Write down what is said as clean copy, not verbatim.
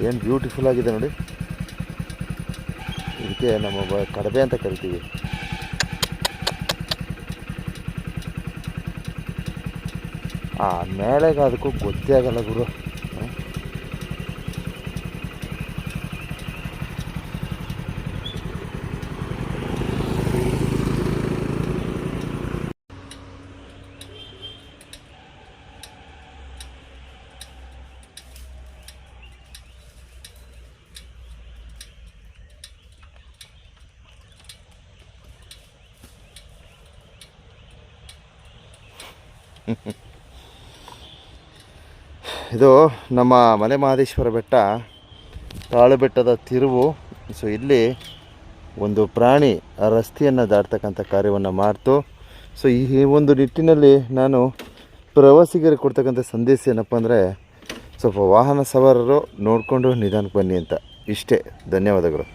ಏನು ಬ್ಯೂಟಿಫುಲ್ ಆಗಿದೆ ನೋಡಿ. ಇದಕ್ಕೆ ನಮ್ಮ ಕಡಬೆ ಅಂತ ಕರಿತೀವಿ. ಆ ಮೇಳೆಗೆ ಅದಕ್ಕೂ ಗೊತ್ತೇ ಆಗಲ್ಲ ಗುರು. ಇದು ನಮ್ಮ ಮಲೆ ಮಹದೇಶ್ವರ ಬೆಟ್ಟ, ತಾಳು ಬೆಟ್ಟದ ತಿರುವು. ಸೊ ಇಲ್ಲಿ ಒಂದು ಪ್ರಾಣಿ ಆ ರಸ್ತೆಯನ್ನು ದಾಟ್ತಕ್ಕಂಥ ಕಾರ್ಯವನ್ನು ಮಾಡ್ತು. ಸೊ ಈ ಒಂದು ನಿಟ್ಟಿನಲ್ಲಿ ನಾನು ಪ್ರವಾಸಿಗರಿಗೆ ಕೊಡ್ತಕ್ಕಂಥ ಸಂದೇಶ ಏನಪ್ಪ ಅಂದರೆ, ಸ್ವಲ್ಪ ವಾಹನ ಸವಾರರು ನೋಡಿಕೊಂಡು ನಿಧಾನಕ್ಕೆ ಬನ್ನಿ ಅಂತ. ಇಷ್ಟೇ. ಧನ್ಯವಾದಗಳು.